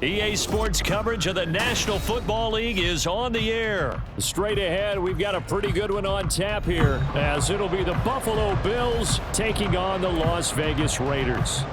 EA Sports coverage of the National Football League is on the air. Straight ahead, we've got a pretty good one on tap here, as it'll be the Buffalo Bills taking on the Las Vegas Raiders.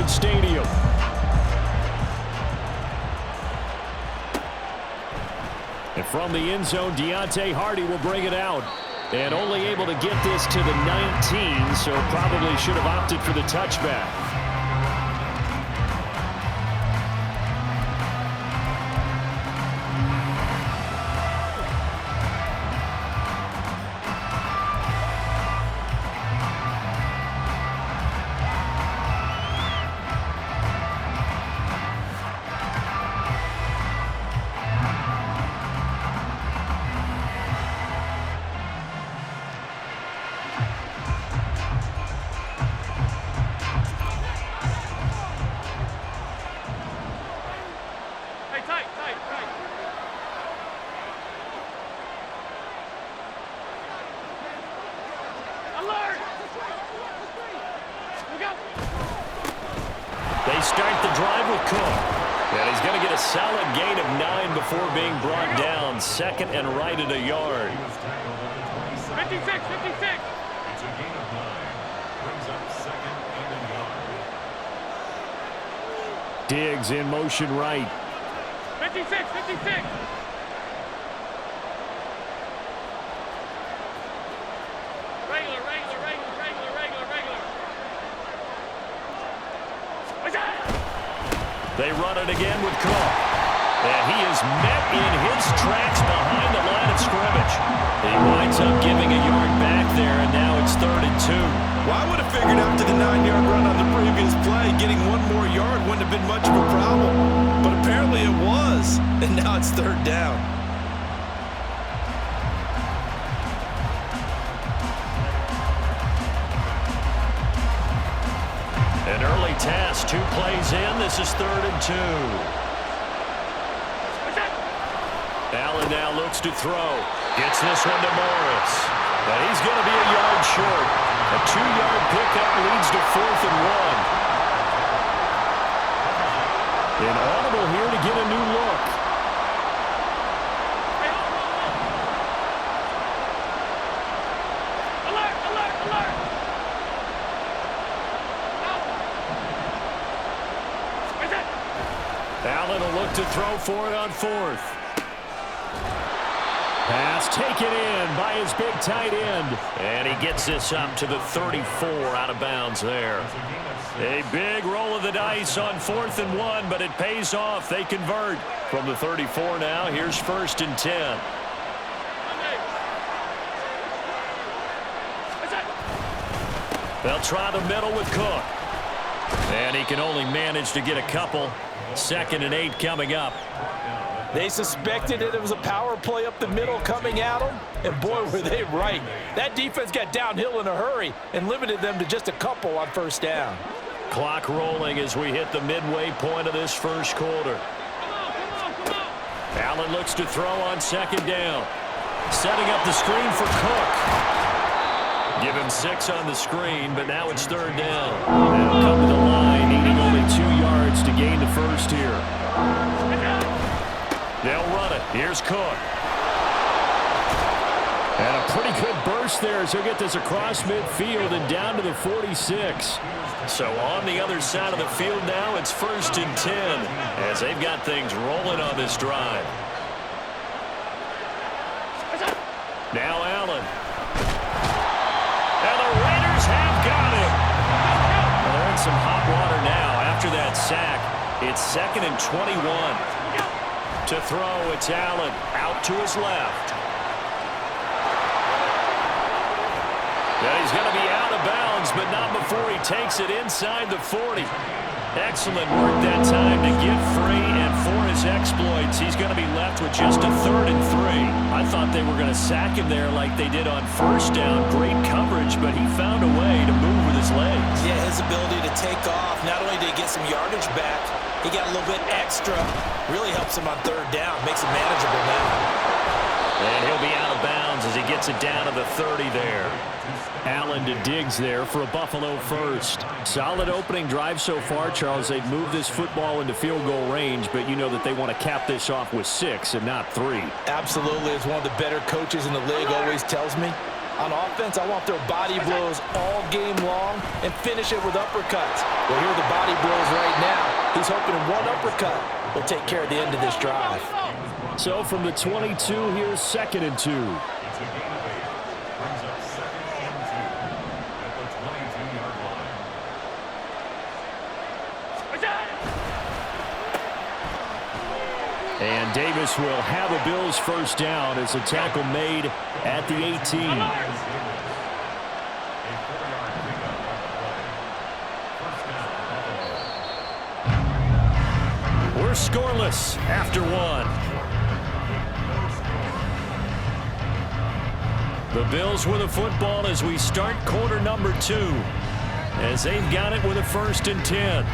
Stadium. And from the end zone, Deontay Hardy will bring it out. And only able to get this to the 19, so probably should have opted for the touchback. They start the drive with Cook. And he's going to get a solid gain of 9 before being brought down. Second and right at a yard. 56, 56. It's a gain of 9. Brings up second and a yard. Diggs in motion right. 56, 56. They run it again with Cook. And he is met in his tracks behind the line of scrimmage. He winds up giving a yard back there, and now it's 3rd and 2. Well, I would have figured after the 9-yard run on the previous play, getting one more yard wouldn't have been much of a problem. But apparently it was, and now it's 3rd down. An early task, 2 plays in. This is 3rd and 2. Allen now looks to throw. Gets this one to Morris. But he's going to be a yard short. A 2-yard pickup leads to 4th and 1. An audible here to get a new look. Allen will look to throw for it on 4th. Pass taken in by his big tight end. And he gets this up to the 34 out of bounds there. A big roll of the dice on 4th and 1, but it pays off. They convert from the 34 now. Here's 1st and 10. They'll try the middle with Cook. And he can only manage to get a couple. 2nd and 8 coming up. They suspected that it was a power play up the middle coming at them, and boy, were they right. That defense got downhill in a hurry and limited them to just a couple on 1st down. Clock rolling as we hit the midway point of this 1st quarter. Allen looks to throw on 2nd down. Setting up the screen for Cook. Give him 6 on the screen, but now it's 3rd down. They'll come to the line, needing only 2 yards to gain the 1st here. They'll run it. Here's Cook. And a pretty good burst there as he'll get this across midfield and down to the 46. So on the other side of the field now, it's 1st and 10 as they've got things rolling on this drive. Now Allen. And the Raiders have got him. Well, they're in some hot water now after that sack. It's 2nd and 21. To throw, it's Allen out to his left. And he's going to be out of bounds, but not before he takes it inside the 40. Excellent work that time to get free, and for his exploits, he's going to be left with sack him there like they did on first down. Great coverage, but he found a way to move with his legs. Yeah, his ability to take off. Not only did he get some yardage back, he got a little bit extra. Really helps him on third down. Makes it manageable now. And he'll be out of bounds as he gets it down to the 30 there. Allen to Diggs there for a Buffalo first. Solid opening drive so far, Charles. They've moved this football into field goal range, but you know that they want to cap this off with 6 and not 3. Absolutely. As one of the better coaches in the league always tells me, on offense, I want their body blows all game long and finish it with uppercuts. Well, here are the body blows right now. He's hoping in one uppercut will take care of the end of this drive. So from the 22, here's 2nd and 2. It's a gain of 8. Brings up 2nd and 2 at the 22-yard line. And Davis will have a Bills first down as a tackle made at the 18. A 4-yard pickup on the play. First down, Buffalo. We're scoreless after 1. The Bills with a football as we start quarter number 2, as they've got it with a 1st and 10.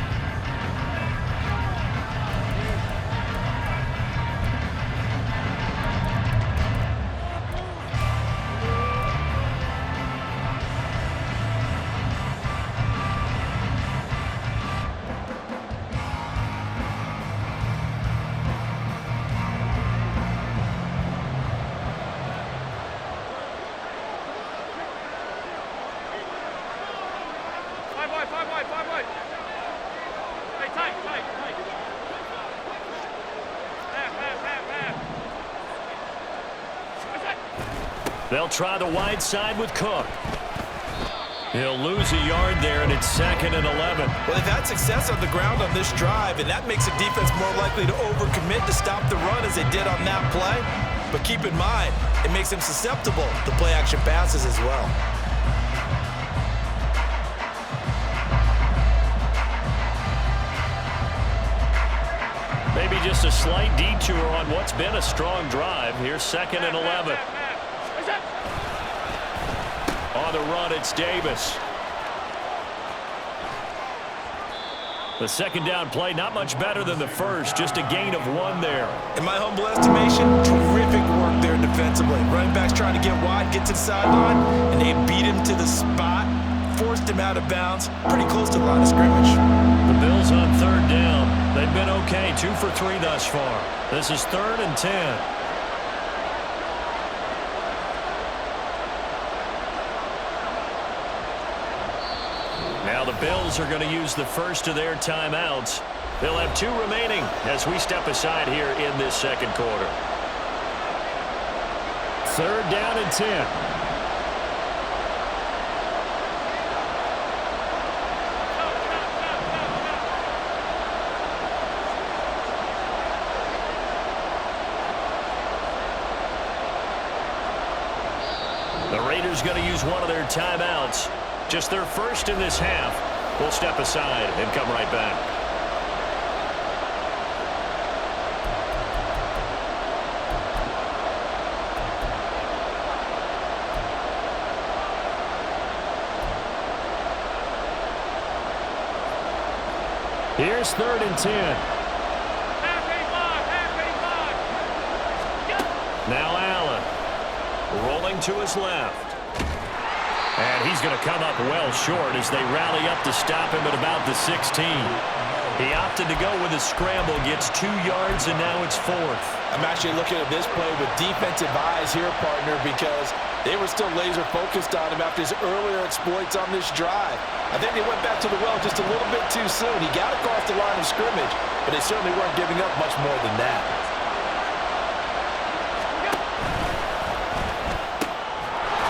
Five wide. Hey, tight. Half. They'll try the wide side with Cook. He'll lose a yard there, and it's 2nd and 11. Well, they've had success on the ground on this drive, and that makes a defense more likely to overcommit to stop the run as they did on that play. But keep in mind, it makes them susceptible to play-action passes as well. Maybe just a slight detour on what's been a strong drive. Here's 2nd and 11. On the run, it's Davis. The 2nd down play, not much better than the first, just a gain of 1 there. In my humble estimation, terrific work there defensively. Running backs trying to get wide, get to the sideline, and they beat him to the spot, forced him out of bounds, pretty close to the line of scrimmage. The Bills on 3rd down. They've been okay, 2 for 3 thus far. This is 3rd and 10. Now the Bills are going to use the first of their timeouts. They'll have 2 remaining as we step aside here in this 2nd quarter. 3rd down and 10. The Raiders going to use one of their timeouts. Just their first in this half. We'll step aside and come right back. Here's 3rd and 10. Now Allen rolling to his left. And he's going to come up well short as they rally up to stop him at about the 16. He opted to go with a scramble, gets 2 yards, and now it's 4th. I'm actually looking at this play with defensive eyes here, partner, because they were still laser focused on him after his earlier exploits on this drive. I think they went back to the well just a little bit too soon. He got across the line of scrimmage, but they certainly weren't giving up much more than that.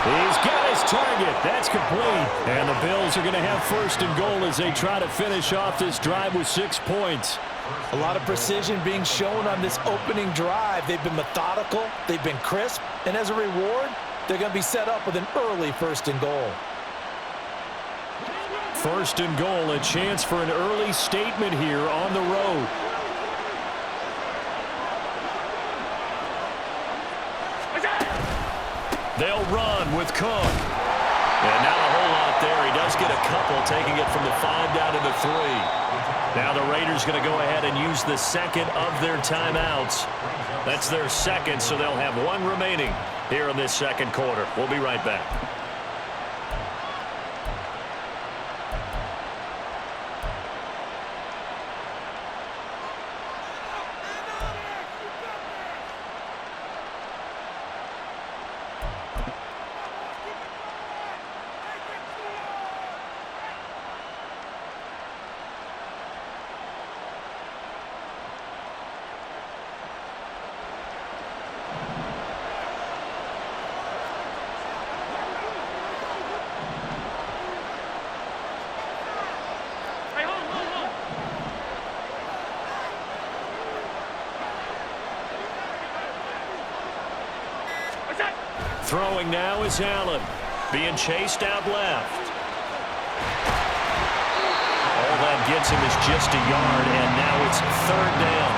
He's got his target. That's complete. And the Bills are going to have 1st and goal as they try to finish off this drive with 6 points. A lot of precision being shown on this opening drive. They've been methodical. They've been crisp. And as a reward, they're going to be set up with an early 1st and goal. 1st and goal, a chance for an early statement here on the road. They'll run with Cook. And not a whole lot there. He does get a couple, taking it from the 5 down to the 3. Now the Raiders going to go ahead and use the second of their timeouts. That's their second, so they'll have one remaining here in this second quarter. We'll be right back. Throwing now is Allen. Being chased out left. All that gets him is just a yard, and now it's 3rd down.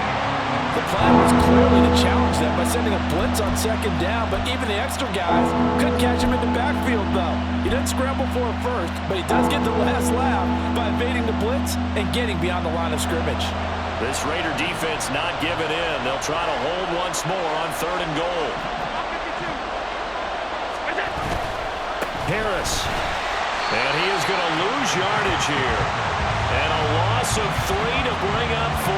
The plan was clearly to challenge them by sending a blitz on 2nd down, but even the extra guys couldn't catch him in the backfield, though. He didn't scramble for it first, but he does get the last laugh by evading the blitz and getting beyond the line of scrimmage. This Raider defense not giving in. They'll try to hold once more on 3rd and goal. Harris. And he is going to lose yardage here. And a loss of 3 to bring up 4.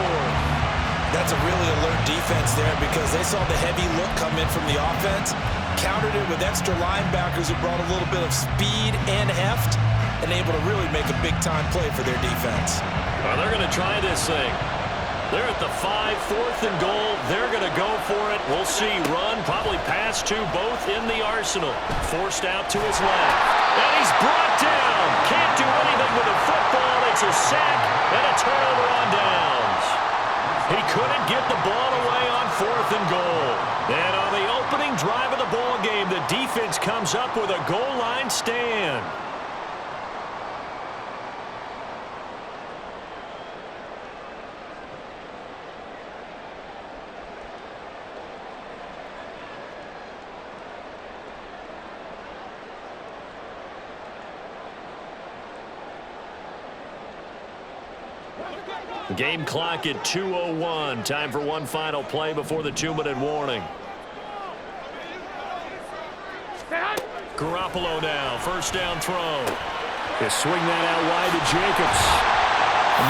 That's a really alert defense there because they saw the heavy look come in from the offense, countered it with extra linebackers who brought a little bit of speed and heft, and able to really make a big-time play for their defense. Well, they're going to try this thing. They're at the 5, 4th and goal. They're going to go for it. We'll see. Run, probably pass to both in the arsenal. Forced out to his left. And he's brought down. Can't do anything with the football. It's a sack and a turnover on downs. He couldn't get the ball away on 4th and goal. And on the opening drive of the ball game, the defense comes up with a goal line stand. Game clock at 2:01. Time for one final play before the 2-minute warning. Garoppolo now. 1st down throw. They swing that out wide to Jacobs.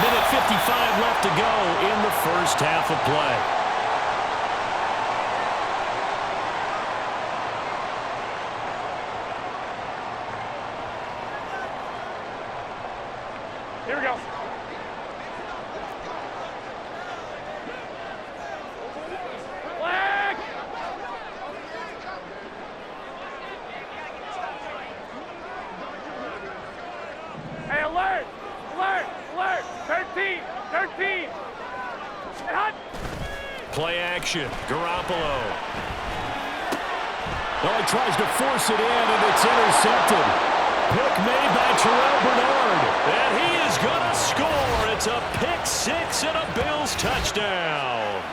1:55 left to go in the first half of play. Here we go. Hey, alert! Alert! Alert! 13! 13! Hot! Play action. Garoppolo. Oh, he tries to force it in, and it's intercepted. Pick made by Terrell Bernard. And he is going to score. It's a pick 6 and a Bills touchdown.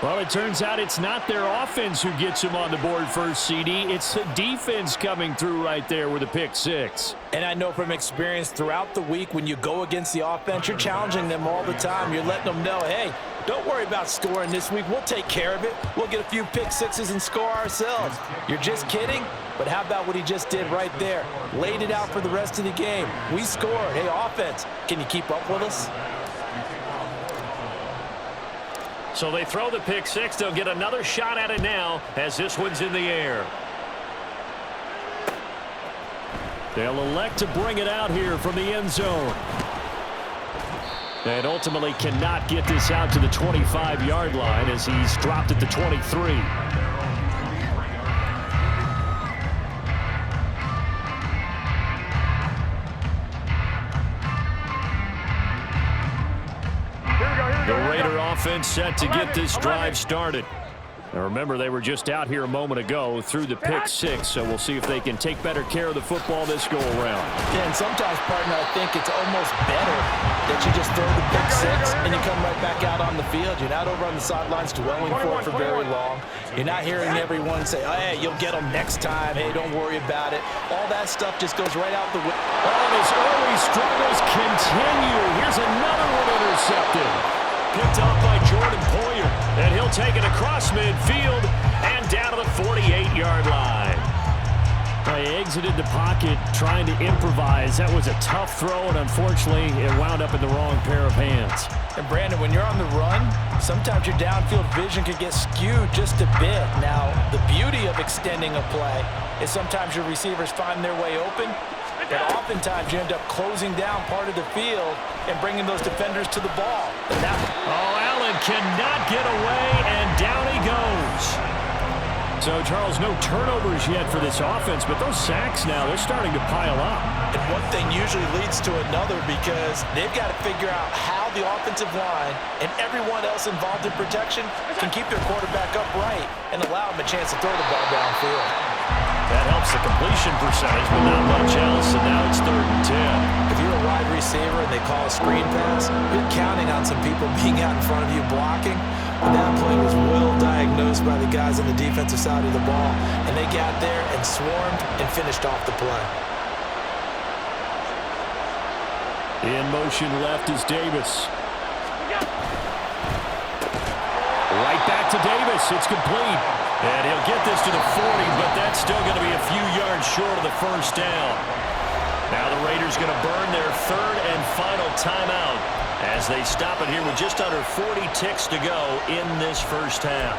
Well, it turns out it's not their offense who gets him on the board first, CD. It's the defense coming through right there with a pick 6. And I know from experience throughout the week, when you go against the offense, you're challenging them all the time. You're letting them know, hey, don't worry about scoring this week. We'll take care of it. We'll get a few pick 6s and score ourselves. You're just kidding? But how about what he just did right there? Laid it out for the rest of the game. We scored. Hey, offense, can you keep up with us? So they throw the pick 6. They'll get another shot at it now as this one's in the air. They'll elect to bring it out here from the end zone. And ultimately cannot get this out to the 25-yard line as he's dropped at the 23. The Raider offense set to get this drive started. Now remember, they were just out here a moment ago through the pick 6, so we'll see if they can take better care of the football this go-around. Yeah, and sometimes, partner, I think it's almost better that you just throw the pick 6 and you come right back out on the field. You're not over on the sidelines dwelling for it for very long. You're not hearing everyone say, oh, hey, you'll get them next time. Hey, don't worry about it. All that stuff just goes right out the window. Oh, his early struggles continue. Here's another one intercepted. Picked off by Jordan Poyer. And he'll take it across midfield and down to the 48-yard line. He exited the pocket trying to improvise. That was a tough throw, and unfortunately, it wound up in the wrong pair of hands. And Brandon, when you're on the run, sometimes your downfield vision can get skewed just a bit. Now, the beauty of extending a play is sometimes your receivers find their way open, but oftentimes you end up closing down part of the field and bringing those defenders to the ball. Allen cannot get away, and down he goes. So, Charles, no turnovers yet for this offense, but those sacks now, they're starting to pile up. And one thing usually leads to another because they've got to figure out how the offensive line and everyone else involved in protection can keep their quarterback upright and allow him a chance to throw the ball downfield. That helps the completion percentage, but not much else, and now it's 3rd and 10. If you're a wide receiver and they call a screen pass, you're counting on some people being out in front of you blocking. But that play was well diagnosed by the guys on the defensive side of the ball, and they got there and swarmed and finished off the play. In motion left is Davis. Right back to Davis. It's complete. And he'll get this to the 40, but that's still going to be a few yards short of the first down. Now the Raiders going to burn their 3rd and final timeout as they stop it here with just under 40 ticks to go in this first half.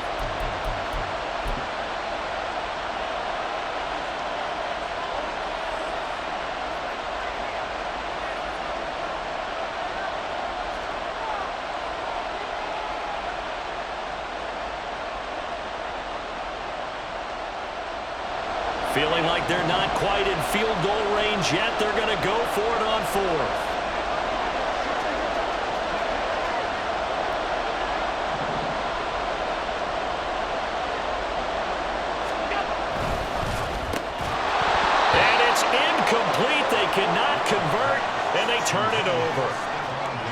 Feeling like they're not quite in field goal range yet. They're going to go for it on 4th. And it's incomplete. They cannot convert, and they turn it over.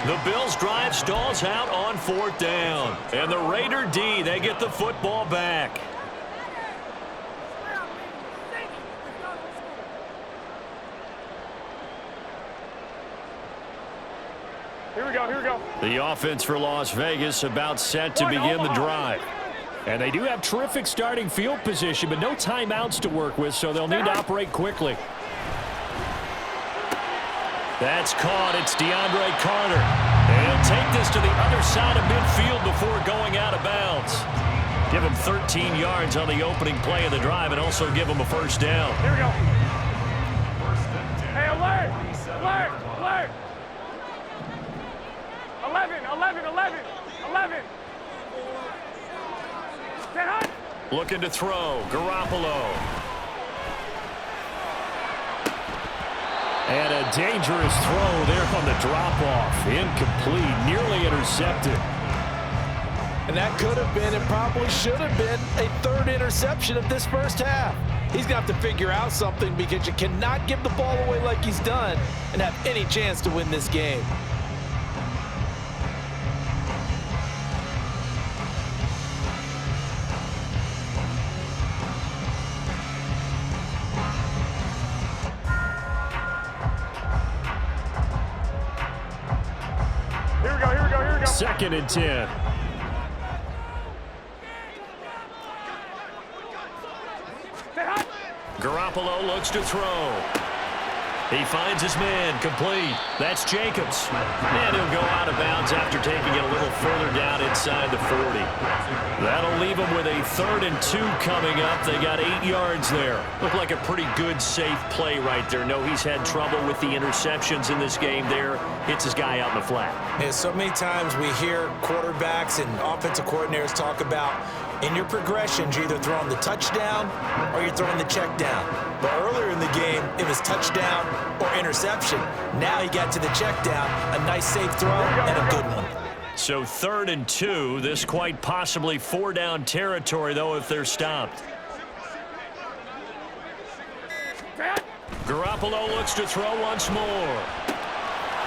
The Bills' drive stalls out on 4th down. And the Raider D, they get the football back. Here we go. The offense for Las Vegas about set to begin the drive. And they do have terrific starting field position, but no timeouts to work with, so they'll need to operate quickly. That's caught. It's DeAndre Carter. And he'll take this to the other side of midfield before going out of bounds. Give him 13 yards on the opening play of the drive and also give him a first down. Here we go. Hey, alert! Alert! Alert! 11. Looking to throw. Garoppolo. And a dangerous throw there on the drop-off. Incomplete. Nearly intercepted. And that could have been and probably should have been a 3rd interception of this first half. He's going to have to figure out something because you cannot give the ball away like he's done and have any chance to win this game. Here we go. 2nd and 10. Garoppolo looks to throw. He finds his man, complete. That's Jacobs. And he'll go out of bounds after taking it a little further down inside the 40. That'll leave him with a 3rd and 2 coming up. They got 8 yards there. Looked like a pretty good, safe play right there. No, he's had trouble with the interceptions in this game there. Hits his guy out in the flat. Yeah, so many times we hear quarterbacks and offensive coordinators talk about in your progressions, you're either throwing the touchdown or you're throwing the check down. But earlier in the game, it was touchdown or interception. Now he got to the check down, a nice safe throw and a good one. So 3rd and 2, this quite possibly 4-down territory, though, if they're stopped. Garoppolo looks to throw once more.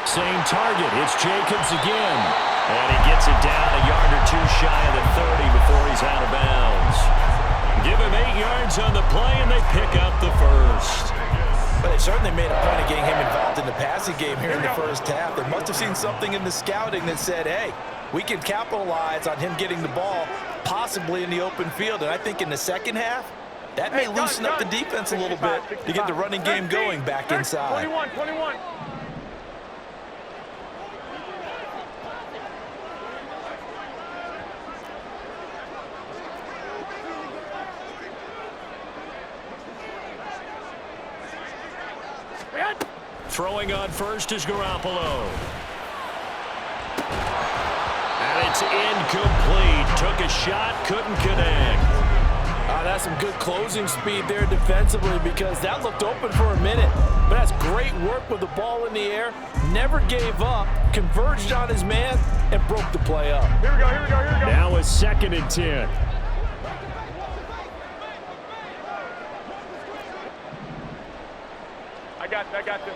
Same target. It's Jacobs again. And brings it down a yard or two shy of the 30 before he's out of bounds. Give him 8 yards on the play, and they pick up the first. But they certainly made a point of getting him involved in the passing game here in the first half. They must have seen something in the scouting that said, hey, we can capitalize on him getting the ball possibly in the open field. And I think in the second half, that may loosen up the defense a little bit to get the running game going back inside. 21. Throwing on first is Garoppolo. And it's incomplete. Took a shot, couldn't connect. That's some good closing speed there defensively because that looked open for a minute. But that's great work with the ball in the air. Never gave up, converged on his man, and broke the play up. Here we go. Now a 2nd and 10. I got this.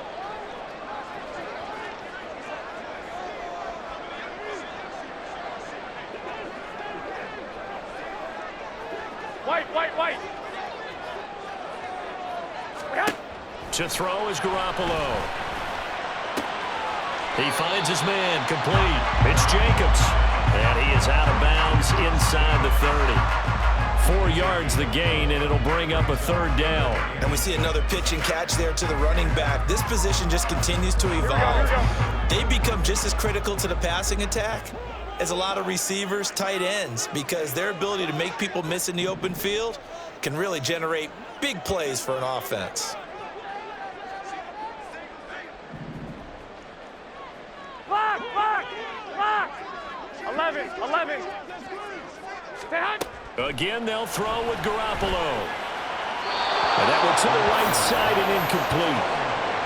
White. To throw is Garoppolo. He finds his man, complete. It's Jacobs. And he is out of bounds inside the 30. 4 yards the gain, and it'll bring up a 3rd down. And we see another pitch and catch there to the running back. This position just continues to evolve. They become just as critical to the passing attack as a lot of receivers, tight ends, because their ability to make people miss in the open field can really generate big plays for an offense. Block. 11. Stay hot. Again, they'll throw with Garoppolo. And that one to the right side and incomplete.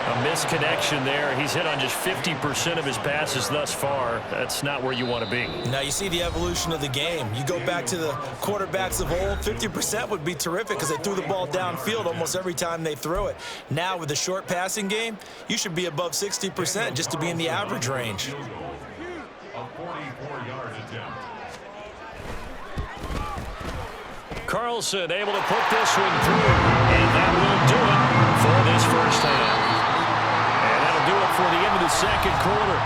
A misconnection there. He's hit on just 50% of his passes thus far. That's not where you want to be. Now you see the evolution of the game. You go back to the quarterbacks of old, 50% would be terrific because they threw the ball downfield almost every time they threw it. Now with the short passing game, you should be above 60% just to be in the average range. A 44-yard attempt. Carlson able to put this one through, and that will do it for this first half. And that'll do it for the end of the second quarter.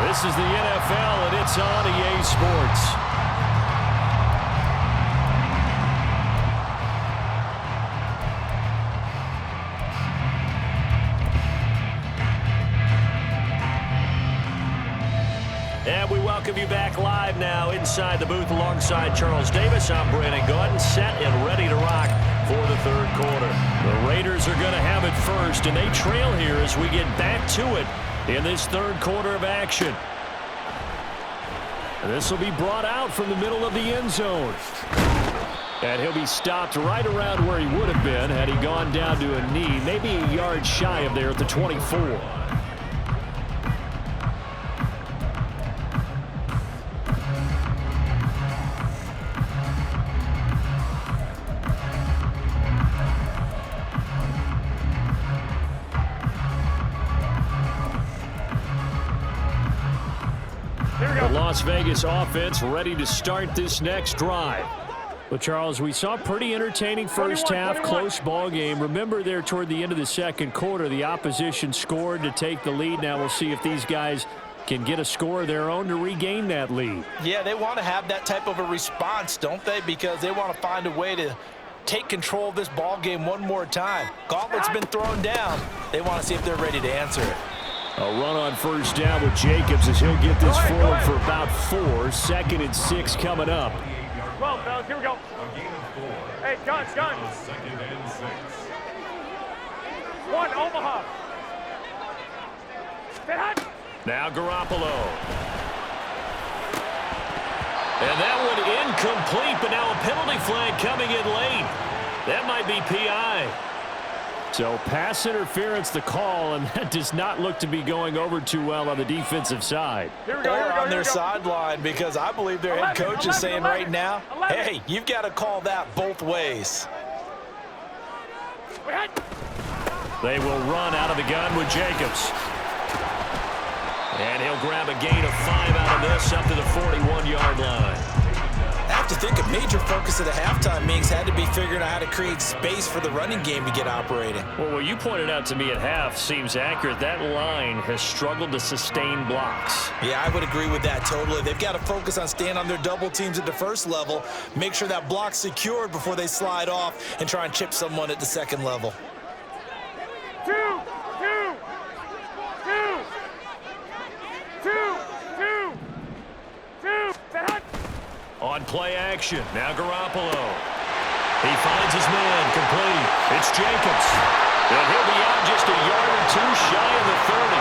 This is the NFL, and it's on EA Sports. And we welcome you back live now inside the booth alongside Charles Davis. I'm Brandon Gaudin, set and ready to rock for the third quarter. The Raiders are going to have it first, and they trail here as we get back to it in this third quarter of action. And this will be brought out from the middle of the end zone. And he'll be stopped right around where he would have been had he gone down to a knee, maybe a yard shy of there at the 24. The Las Vegas offense ready to start this next drive. Well, Charles, we saw pretty entertaining first half, close ball game. Remember there toward the end of the second quarter, the opposition scored to take the lead. Now we'll see if these guys can get a score of their own to regain that lead. Yeah, they want to have that type of a response, don't they? Because they want to find a way to take control of this ball game one more time. Gauntlet's been thrown down. They want to see if they're ready to answer it. A run on first down with Jacobs as he'll get this forward for about 4. 2nd and 6 coming up. Well, fellas, here we go. A gain of 4. Hey, guns. 2nd and 6. 1, Omaha. Stay hot. Now Garoppolo. And that one incomplete, but now a penalty flag coming in late. That might be PI. So pass interference the call, and that does not look to be going over too well on the defensive side. Here we go. Or on their sideline, because I believe their head coach is saying right now, hey, you've got to call that both ways. They will run out of the gun with Jacobs. And he'll grab a gain of 5 out of this up to the 41-yard line. I have to think a major focus of the halftime meetings had to be figuring out how to create space for the running game to get operating. Well, what you pointed out to me at half seems accurate. That line has struggled to sustain blocks. Yeah, I would agree with that totally. They've got to focus on staying on their double teams at the first level, make sure that block's secured before they slide off and try and chip someone at the second level. On play action, now Garoppolo. He finds his man, complete. It's Jacobs. And he'll be out just a yard or two shy of the 30.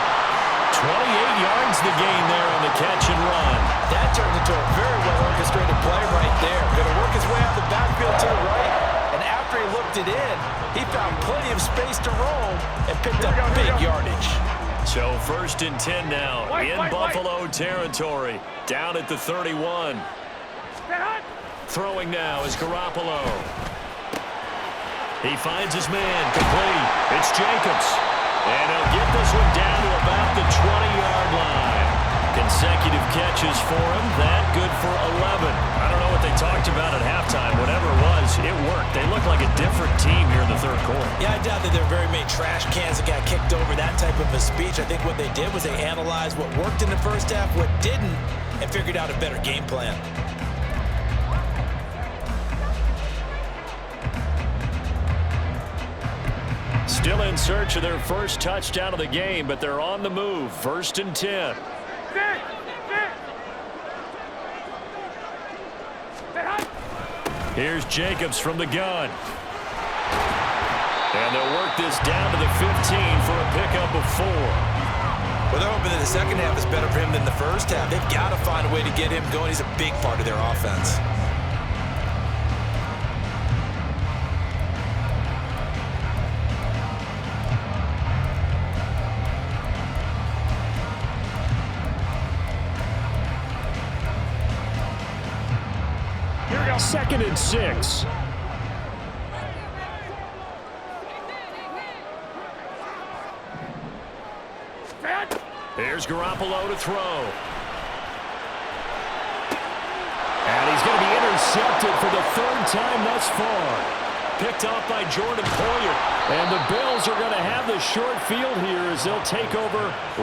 28 yards the gain there on the catch and run. That turned into a very well-orchestrated play right there. Going to work his way out the backfield to the right, and after he looked it in, he found plenty of space to roam and picked up big yardage. So 1st and 10 now in Buffalo territory, down at the 31. Throwing now is Garoppolo. He finds his man, complete. It's Jacobs. And he'll get this one down to about the 20-yard line. Consecutive catches for him. That good for 11. I don't know what they talked about at halftime. Whatever it was, it worked. They look like a different team here in the third quarter. Yeah, I doubt that there are very many trash cans that got kicked over that type of a speech. I think what they did was they analyzed what worked in the first half, what didn't, and figured out a better game plan. Still in search of their first touchdown of the game, but they're on the move. 1st and 10. Here's Jacobs from the gun. And they'll work this down to the 15 for a pickup of 4. Well, they're hoping that the second half is better for him than the first half. They've got to find a way to get him going. He's a big part of their offense. Here we go. 2nd and 6. Here's Garoppolo to throw. And he's going to be intercepted for the 3rd time thus far. Picked off by Jordan Poyer. And the Bills are going to have the short field here as they'll take over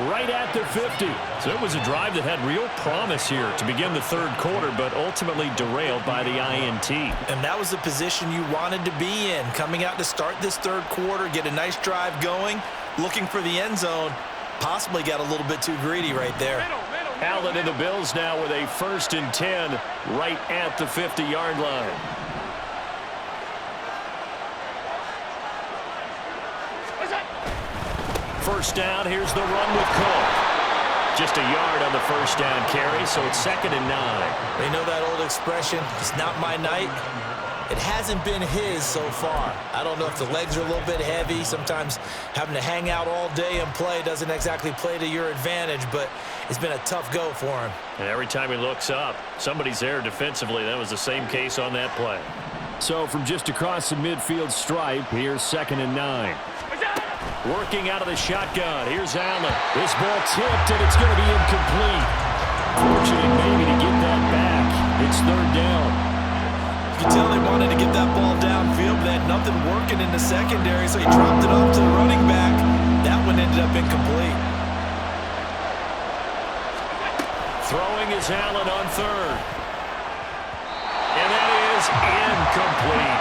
right at the 50. So it was a drive that had real promise here to begin the third quarter, but ultimately derailed by the INT. And that was the position you wanted to be in. Coming out to start this third quarter, get a nice drive going, looking for the end zone. Possibly got a little bit too greedy right there. Allen and the Bills now with a 1st and 10 right at the 50-yard line. First down, here's the run with Cook. Just a yard on the first down carry, so it's 2nd and 9. They know that old expression, it's not my night. It hasn't been his so far. I don't know if the legs are a little bit heavy. Sometimes having to hang out all day and play doesn't exactly play to your advantage, but it's been a tough go for him. And every time he looks up, somebody's there defensively. That was the same case on that play. So from just across the midfield stripe, here's 2nd and 9. Working out of the shotgun. Here's Allen. This ball tipped, and it's going to be incomplete. Fortunate maybe to get that back. It's 3rd down. You can tell they wanted to get that ball downfield, but they had nothing working in the secondary, so he dropped it off to the running back. That one ended up incomplete. Throwing is Allen on 3rd. And that is incomplete.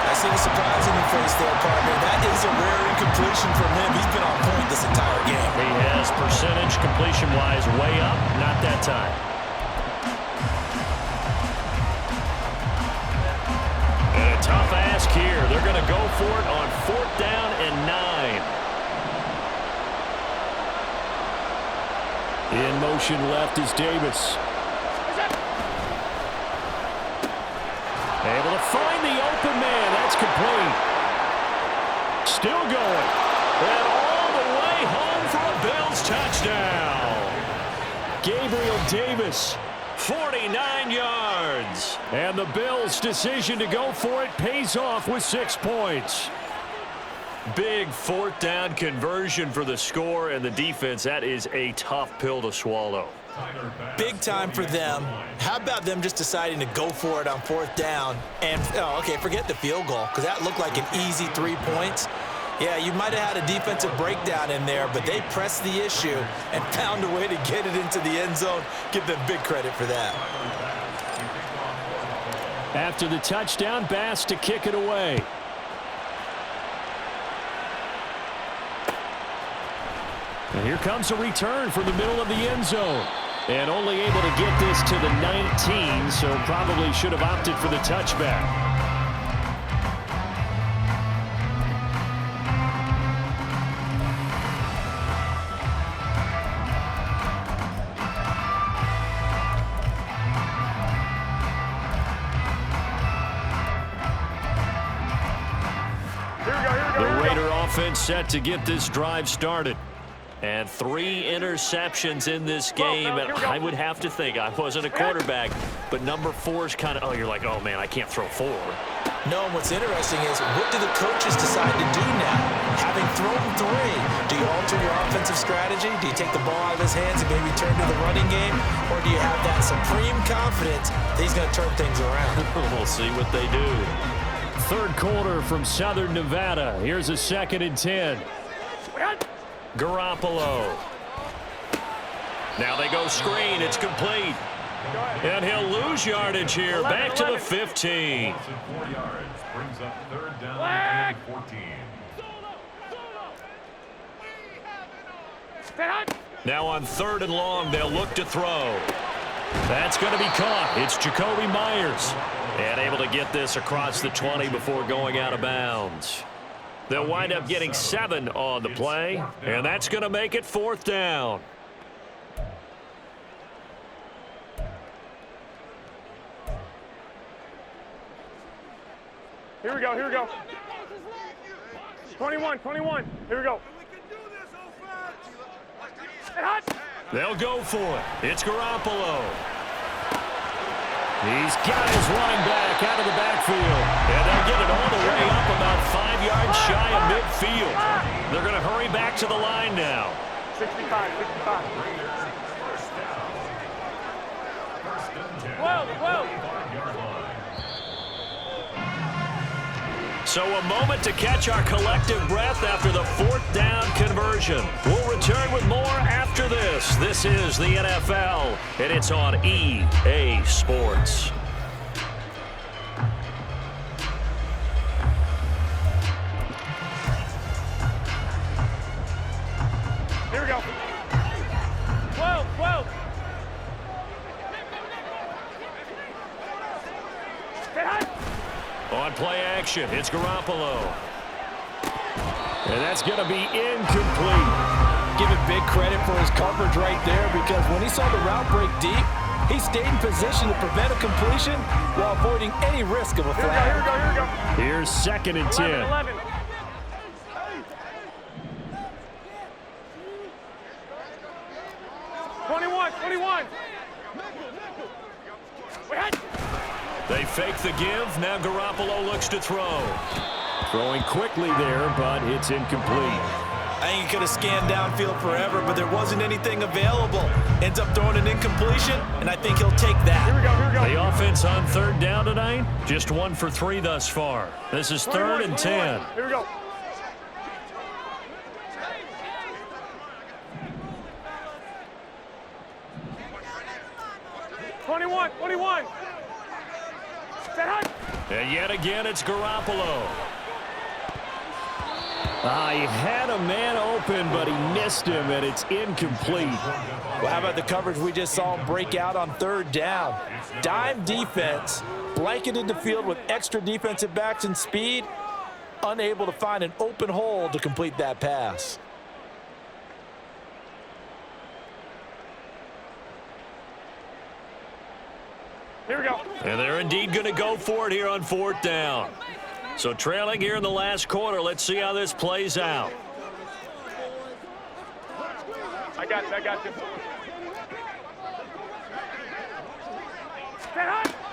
I see the surprise in your face there, partner. That is a rare incompletion from him. He's been on point this entire game. He has percentage completion-wise way up. Not that time. And a tough ask here. They're going to go for it on 4th down and 9. In motion left is Davis. Able to find the open man. That's complete. Still going. And all the way home for a Bills touchdown. Gabriel Davis, 49 yards. And the Bills' decision to go for it pays off with 6 points. Big fourth down conversion for the score, and the defense, that is a tough pill to swallow. Big time for them. How about them just deciding to go for it on fourth down? And, forget the field goal, because that looked like an easy 3 points. Yeah, you might have had a defensive breakdown in there, but they pressed the issue and found a way to get it into the end zone. Give them big credit for that. After the touchdown, Bass to kick it away. And here comes a return from the middle of the end zone. And only able to get this to the 19, so probably should have opted for the touchback. The Raider offense set to get this drive started. And 3 interceptions in this game, and I would have to think, I wasn't a quarterback, but number 4 is kind of, you're like, oh, man, I can't throw 4. No, and what's interesting is, what do the coaches decide to do now? Having thrown 3, do you alter your offensive strategy? Do you take the ball out of his hands and maybe turn to the running game? Or do you have that supreme confidence that he's going to turn things around? We'll see what they do. Third quarter from Southern Nevada. Here's a 2nd and 10. Garoppolo. Now they go screen. It's complete. And he'll lose yardage here. Back to the 15. 4 yards brings up 3rd down and 14. Now on 3rd and long, they'll look to throw. That's going to be caught. It's Jacoby Myers. And able to get this across the 20 before going out of bounds. They'll wind up getting 7 on the play, and that's going to make it 4th down. Here we go. 21. Here we go. They'll go for it. It's Garoppolo. He's got his running back out of the backfield. And they'll get it all the way up about 5 yards shy of midfield. They're going to hurry back to the line now. 65. 12. So a moment to catch our collective breath after the 4th down conversion. We'll return with more after this. This is the NFL, and it's on EA Sports. Here we go. 12. On play action, it's Garoppolo. And that's going to be incomplete. Give him big credit for his coverage right there, because when he saw the route break deep, he stayed in position to prevent a completion while avoiding any risk of a flag. Here we go. Here's 2nd and 10. 11. 21. They fake the give. Now Garoppolo looks to throw. Throwing quickly there, but it's incomplete. I think he could have scanned downfield forever, but there wasn't anything available. Ends up throwing an incompletion, and I think he'll take that. Here we go. The offense on 3rd down tonight, just 1 for 3 thus far. This is 3rd and 10. Here we go. Twenty-one. And yet again, it's Garoppolo. He had a man open, but he missed him, and it's incomplete. Well, how about the coverage we just saw him break out on 3rd down? Dime defense, blanketed the field with extra defensive backs and speed, unable to find an open hole to complete that pass. Here we go. And they're indeed going to go for it here on 4th down. So trailing here in the last quarter. Let's see how this plays out. I got you.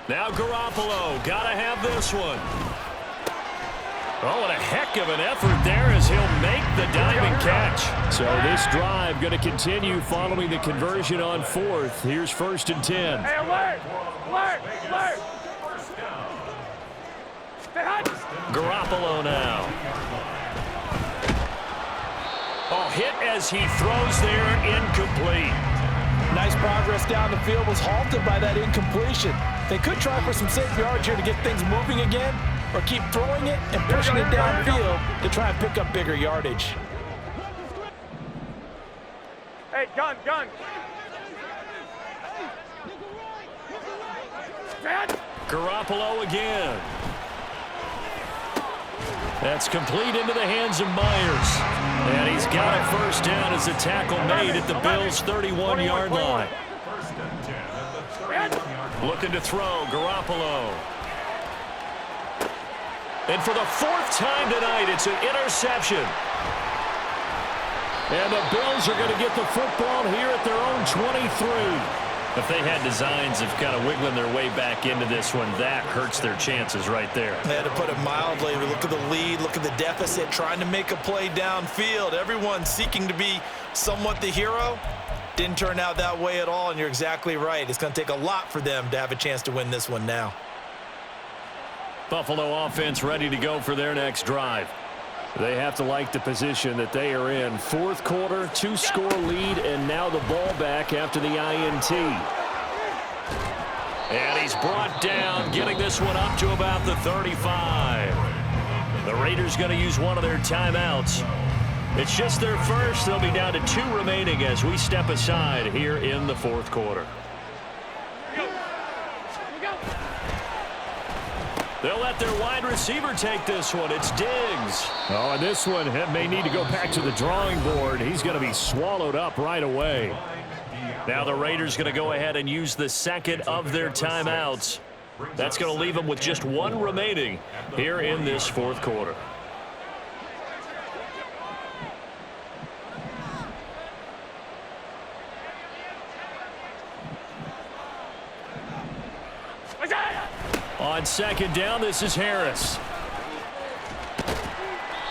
Now Garoppolo, got to have this one. Oh, and a heck of an effort there as he'll make the diving catch. So this drive going to continue following the conversion on 4th. Here's 1st and 10. Hey, alert! Alert! Alert! Stay hot! Garoppolo now. Oh, hit as he throws there, incomplete. Nice progress down the field, was halted by that incompletion. They could try for some safe yards here to get things moving again, or keep throwing it and pushing it downfield to try and pick up bigger yardage. Hey, gun! Garoppolo again. That's complete into the hands of Myers. And he's got a first down as a tackle made at the Bills' 31-yard line. Looking to throw, Garoppolo. And for the 4th time tonight, it's an interception. And the Bills are going to get the football here at their own 23. If they had designs of kind of wiggling their way back into this one, that hurts their chances right there. They had to put it mildly. Look at the lead, look at the deficit, trying to make a play downfield. Everyone seeking to be somewhat the hero. Didn't turn out that way at all, and you're exactly right. It's going to take a lot for them to have a chance to win this one now. Buffalo offense ready to go for their next drive. They have to like the position that they are in. 4th quarter, 2-score lead, and now the ball back after the INT. And he's brought down, getting this one up to about the 35. The Raiders going to use one of their timeouts. It's just their first. They'll be down to 2 remaining as we step aside here in the 4th quarter. They'll let their wide receiver take this one. It's Diggs. Oh, and this one may need to go back to the drawing board. He's going to be swallowed up right away. Now the Raiders going to go ahead and use the 2nd of their timeouts. That's going to leave them with just 1 remaining here in this 4th quarter. On 2nd down, this is Harris.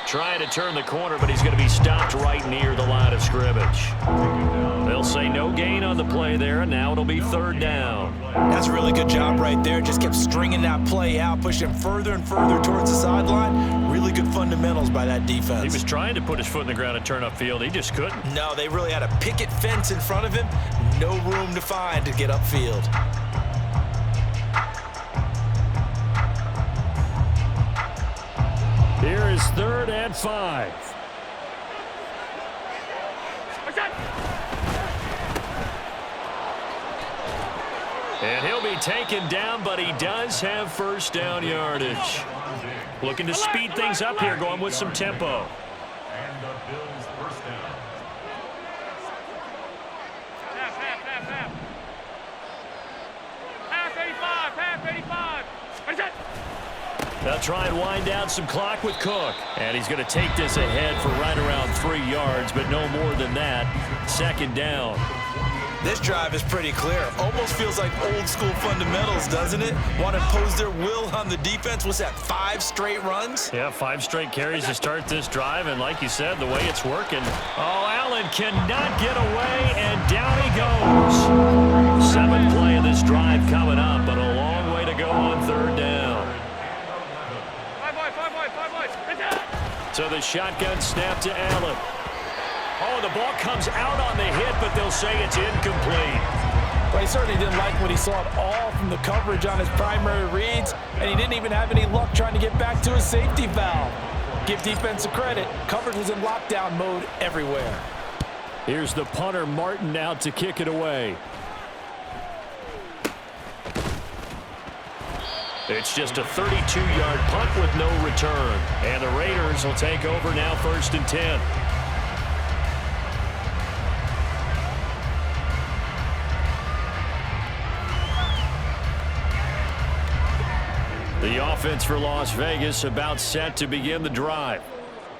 Trying to turn the corner, but he's going to be stopped right near the line of scrimmage. They'll say no gain on the play there, and now it'll be 3rd down. That's a really good job right there. Just kept stringing that play out, pushing further and further towards the sideline. Really good fundamentals by that defense. He was trying to put his foot in the ground and turn upfield. He just couldn't. No, they really had a picket fence in front of him. No room to find to get upfield. Here is 3rd and 5. And he'll be taken down, but he does have first down yardage. Looking to speed things up here, going with some tempo. And the Bills' first down. Half 85, half 85. They'll try and wind down some clock with Cook. And he's going to take this ahead for right around 3 yards, but no more than that. 2nd down. This drive is pretty clear. Almost feels like old school fundamentals, doesn't it? Want to impose their will on the defense. What's that, 5 straight runs? Yeah, 5 straight carries to start this drive. And like you said, the way it's working. Oh, Allen cannot get away, and down he goes. 7th play of this drive coming up, but a long way to go on 3rd down. So the shotgun snap to Allen. Oh, the ball comes out on the hit, but they'll say it's incomplete. Well, he certainly didn't like what he saw at all from the coverage on his primary reads, and he didn't even have any luck trying to get back to his safety valve. Give defense credit. Coverage was in lockdown mode everywhere. Here's the punter, Martin, out to kick it away. It's just a 32-yard punt with no return. And the Raiders will take over now, 1st and 10. The offense for Las Vegas about set to begin the drive.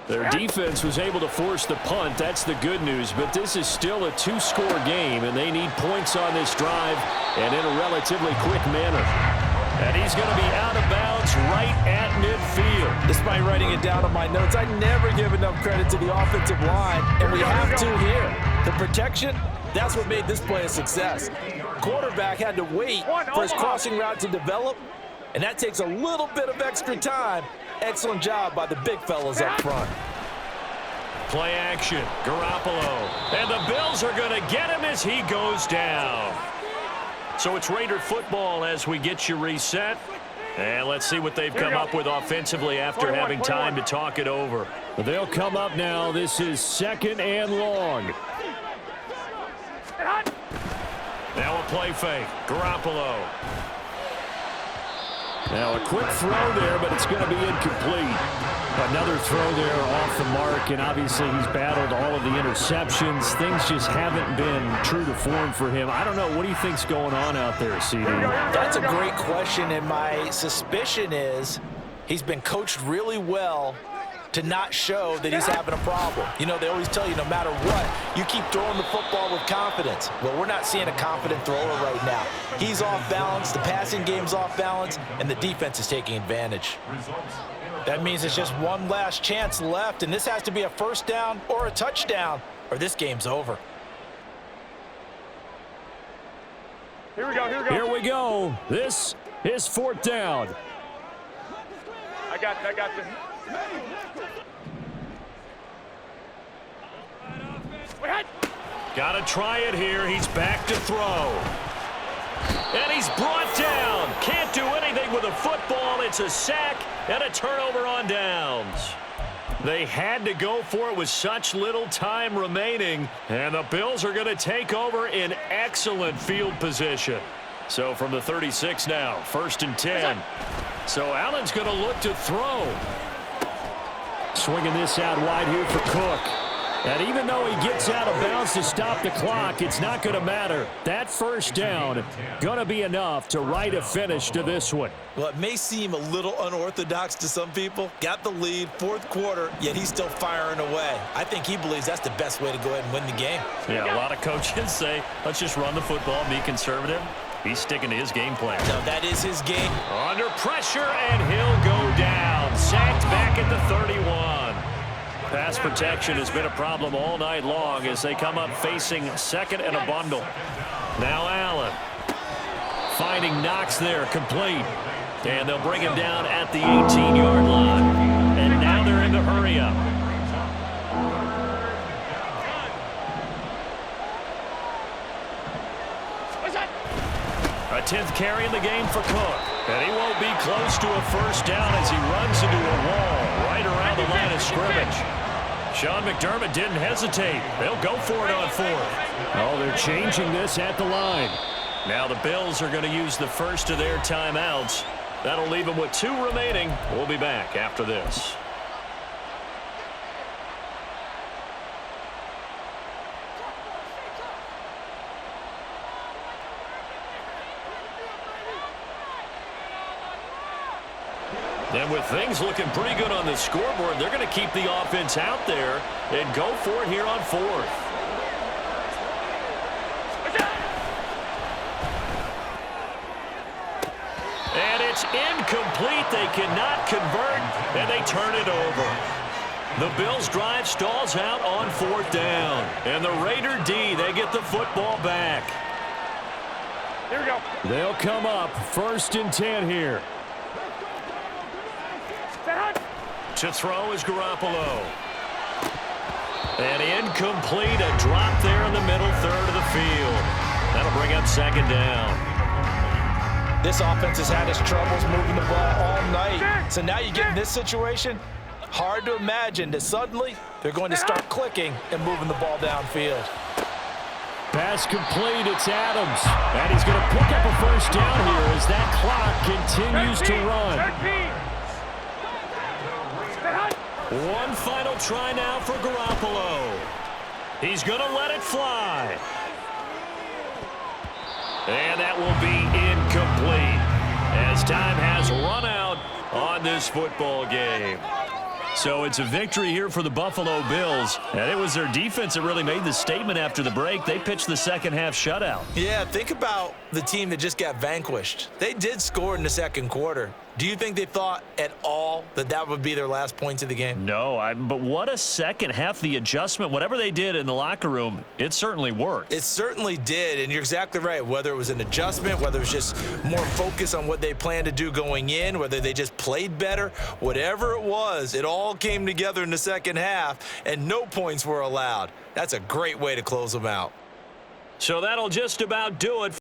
Their defense was able to force the punt. That's the good news. But this is still a 2-score game, and they need points on this drive and in a relatively quick manner. And he's going to be out of bounds right at midfield. Despite writing it down on my notes, I never give enough credit to the offensive line, and we have to here. The protection, that's what made this play a success. Quarterback had to wait for his crossing route to develop, and that takes a little bit of extra time. Excellent job by the big fellas up front. Play action, Garoppolo. And the Bills are going to get him as he goes down. So it's Raider football as we get you reset. And let's see what they've come up with offensively after having time to talk it over. They'll come up now. This is 2nd and long. Now a play fake. Garoppolo. Now a quick throw there, but it's going to be incomplete. Another throw there off the mark, and obviously he's battled all of the interceptions. Things just haven't been true to form for him. I don't know. What do you think's going on out there, CD? That's a great question, and my suspicion is he's been coached really well to not show that he's having a problem. You know, they always tell you no matter what, you keep throwing the football with confidence. Well, we're not seeing a confident thrower right now. He's off balance, the passing game's off balance, and the defense is taking advantage. That means it's just one last chance left, and this has to be a first down or a touchdown, or this game's over. Here we go, here we go. Here we go. This is 4th down. I got you. Got to try it here. He's back to throw. And he's brought down. Can't do anything with a football. It's a sack and a turnover on downs. They had to go for it with such little time remaining. And the Bills are going to take over in excellent field position. So from the 36 now, 1st and 10. So Allen's going to look to throw. Swinging this out wide here for Cook. And even though he gets out of bounds to stop the clock, it's not going to matter. That first down going to be enough to write a finish to this one. Well, it may seem a little unorthodox to some people. Got the lead, 4th quarter, yet he's still firing away. I think he believes that's the best way to go ahead and win the game. Yeah, a lot of coaches say, let's just run the football and be conservative. He's sticking to his game plan. No, that is his game. Under pressure, and he'll go down. Sacked back at the 31. Pass protection has been a problem all night long as they come up facing 2nd and a bundle. Now Allen. Finding Knox there, complete. And they'll bring him down at the 18-yard line. And now they're in the hurry up. A 10th carry in the game for Cook. And he won't be close to a first down as he runs into a wall right around the line of scrimmage. Sean McDermott didn't hesitate. They'll go for it on 4th. Oh, they're changing this at the line. Now the Bills are going to use the first of their timeouts. That'll leave them with 2 remaining. We'll be back after this. And with things looking pretty good on the scoreboard, they're going to keep the offense out there and go for it here on 4th. And it's incomplete. They cannot convert, and they turn it over. The Bills' drive stalls out on 4th down. And the Raider D, they get the football back. Here we go. They'll come up 1st and 10 here. To throw is Garoppolo. And incomplete, a drop there in the middle third of the field. That'll bring up 2nd down. This offense has had its troubles moving the ball all night. So now you get in this situation, hard to imagine that suddenly they're going to start clicking and moving the ball downfield. Pass complete, it's Adams. And he's going to pick up a first down here as that clock continues to run. 13. One final try now for Garoppolo. He's going to let it fly. And that will be incomplete as time has run out on this football game. So it's a victory here for the Buffalo Bills. And it was their defense that really made the statement after the break. They pitched the second half shutout. Yeah, think about the team that just got vanquished. They did score in the second quarter. Do you think they thought at all that that would be their last points of the game? No, but what a second half. The adjustment, whatever they did in the locker room, it certainly worked. It certainly did, and you're exactly right. Whether it was an adjustment, whether it was just more focus on what they planned to do going in, whether they just played better, whatever it was, it all came together in the second half, and no points were allowed. That's a great way to close them out. So that'll just about do it.